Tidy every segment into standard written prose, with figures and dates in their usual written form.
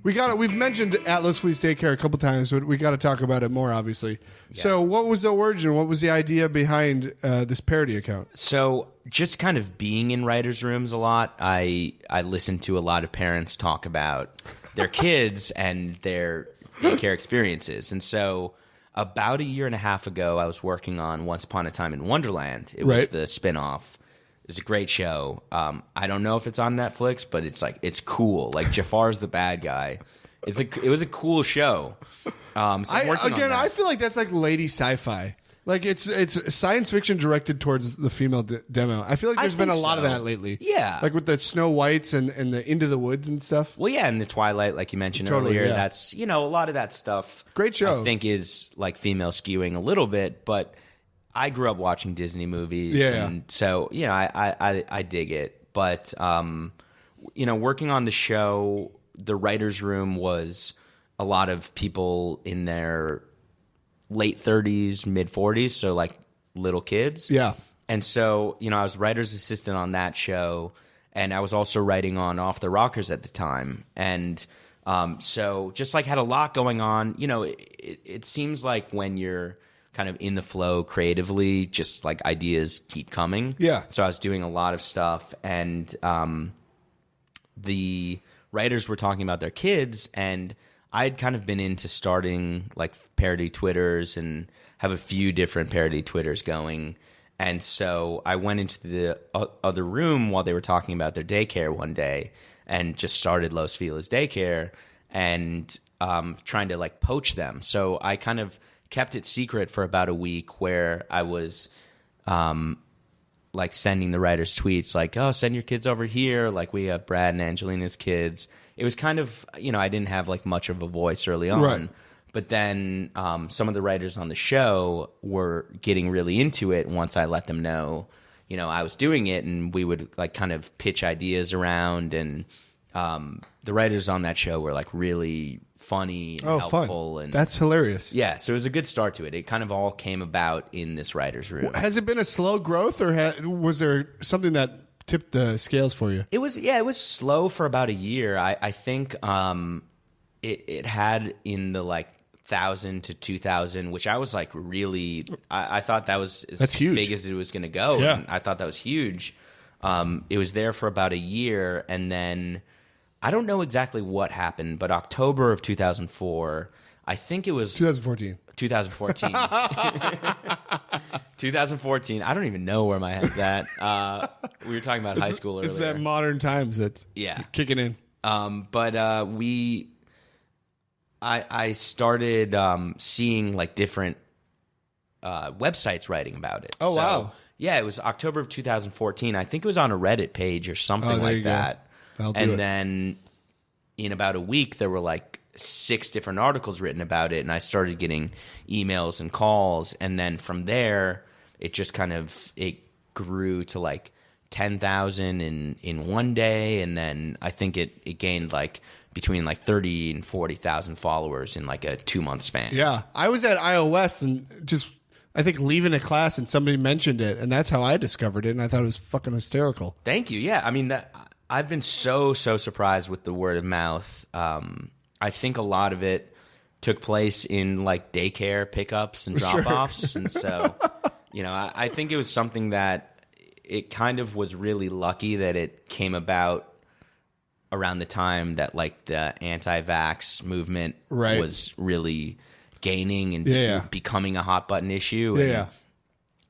We've mentioned Atlas Fleece Daycare a couple times, but we got to talk about it more, obviously. Yeah. So what was the origin? What was the idea behind this parody account? So just kind of being in writers' rooms a lot, I listened to a lot of parents talk about their kids and their daycare experiences. And so about a year and a half ago, I was working on Once Upon a Time in Wonderland. It was the spinoff. It was a great show. I don't know if it's on Netflix, but it's cool. Like Jafar's the bad guy. It was a cool show. I feel like that's like lady sci-fi. Like it's science fiction directed towards the female demo. I feel like there's been a lot of that lately. Yeah, like with the Snow Whites and the Into the Woods and stuff. Well, yeah, and the Twilight, like you mentioned earlier. Yeah. That's a lot of that stuff. Great show. I think is like female skewing a little bit, but I grew up watching Disney movies, and so I dig it. But working on the show, the writers' room was a lot of people in their late 30s, mid 40s, so like little kids. Yeah. And so, I was writer's assistant on that show, and I was also writing on Off the Rockers at the time. And so just like had a lot going on. It seems like when you're kind of in the flow creatively, just like ideas keep coming. Yeah. So I was doing a lot of stuff, and the writers were talking about their kids, and I'd kind of been into starting like parody Twitters and have a few different parody Twitters going. And so I went into the other room while they were talking about their daycare one day and just started Los Feliz Daycare and trying to like poach them. So I kind of kept it secret for about a week, where I was like sending the writers tweets like, oh, send your kids over here. Like we have Brad and Angelina's kids. It was kind of, I didn't have like much of a voice early on. Right. But then some of the writers on the show were getting really into it once I let them know, I was doing it, and we would like kind of pitch ideas around. And the writers on that show were like really funny and helpful. Fun. And that's hilarious. Yeah, so it was a good start to it. It kind of all came about in this writer's room. Has it been a slow growth, or was there something that tipped the scales for you? It was slow for about a year. I think it had in the like 1,000 to 2,000, which I was like really, I thought that was as big as it was going to go. Yeah. And I thought that was huge. It was there for about a year, and then I don't know exactly what happened, but October of 2004, I think it was 2014. 2014. I don't even know where my head's at. We were talking about high school earlier. It's that modern times that's kicking in. But I started seeing like different websites writing about it. Oh, wow. Yeah, it was October of 2014. I think it was on a Reddit page or something like that. And then in about a week, there were like 6 different articles written about it, and I started getting emails and calls. And then from there, it just kind of it grew to like 10,000 in one day, and then I think it gained like between like 30 and 40,000 followers in like a 2-month span. Yeah, I was at iOS and just I think leaving a class and somebody mentioned it, and that's how I discovered it, and I thought it was fucking hysterical. Thank you. Yeah, I mean I've been so surprised with the word of mouth. I think a lot of it took place in like daycare pickups and drop-offs. Sure. And so, I think it was something that it kind of was really lucky that it came about around the time that like the anti-vax movement was really gaining and becoming a hot button issue. And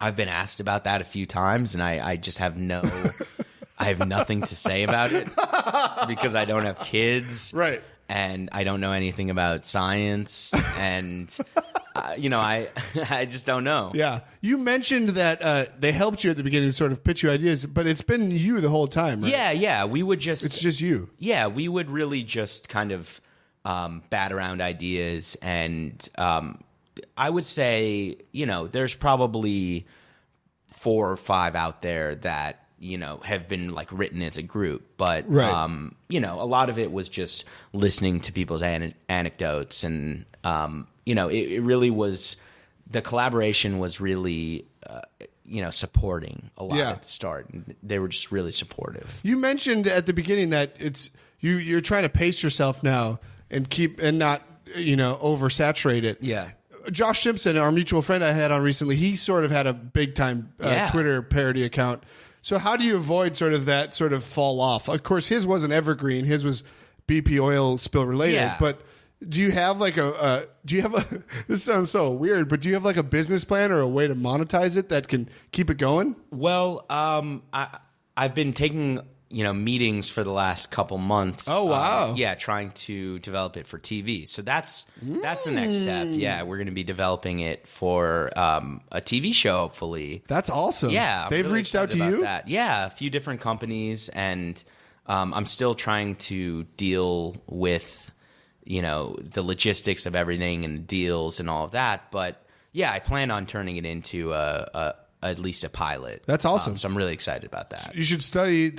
I've been asked about that a few times, and I just have I have nothing to say about it because I don't have kids. Right. And I don't know anything about science, and I just don't know. Yeah, you mentioned that they helped you at the beginning to sort of pitch your ideas, but it's been you the whole time, right? Yeah. We would it's just you. Yeah, we would really just kind of bat around ideas, and I would say there's probably 4 or 5 out there that have been like written as a group, but a lot of it was just listening to people's anecdotes, and it really was, the collaboration was really supporting a lot at the start. They were just really supportive. You mentioned at the beginning that you're trying to pace yourself now and not oversaturate it. Yeah. Josh Simpson, our mutual friend I had on recently, he sort of had a big time Twitter parody account. So how do you avoid sort of that sort of fall off? Of course, his wasn't evergreen. His was BP oil spill related. Yeah. But do you have like this sounds so weird, but do you have like a business plan or a way to monetize it that can keep it going? Well, I've been taking meetings for the last couple months. Oh wow! Trying to develop it for TV. So that's the next step. Yeah, we're going to be developing it for a TV show, hopefully. That's awesome. Yeah, they've really reached out to you. That. Yeah, a few different companies, and I'm still trying to deal with the logistics of everything and deals and all of that. But yeah, I plan on turning it into at least a pilot. That's awesome. So I'm really excited about that. You should study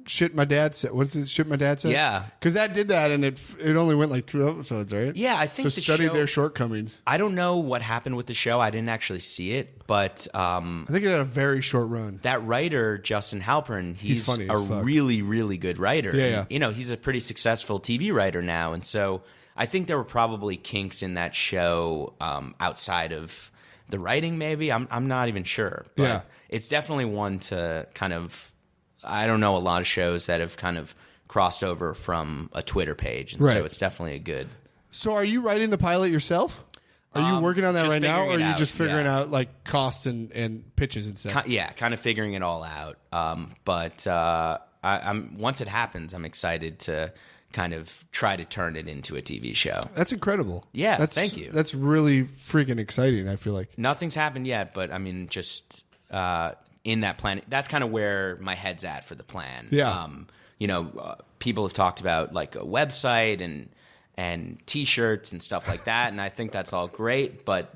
shit my dad said. What's it? Shit my dad said? Yeah. Because that did that, and it only went like 2 episodes, right? Yeah, I think so. Study their shortcomings. I don't know what happened with the show. I didn't actually see it, but I think it had a very short run. That writer, Justin Halpern, he's funny a really, really good writer. Yeah. And, he's a pretty successful TV writer now, and so I think there were probably kinks in that show outside of the writing. Maybe I'm not even sure, but it's definitely one to kind of. I don't know a lot of shows that have kind of crossed over from a Twitter page, and so it's definitely a good. So, are you writing the pilot yourself? Are you working on that right now, or are you just figuring out like costs and pitches and stuff? Kind of figuring it all out. But I'm once it happens, I'm excited to kind of try to turn it into a TV show. That's incredible. Yeah, thank you. That's really freaking exciting. I feel like nothing's happened yet, but I mean, just. In that plan, that's kind of where my head's at for the plan. Yeah. People have talked about like a website and T-shirts and stuff like that, and I think that's all great. But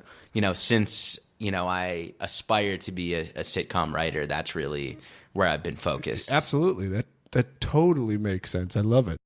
since I aspire to be a sitcom writer, that's really where I've been focused. Absolutely, that totally makes sense. I love it.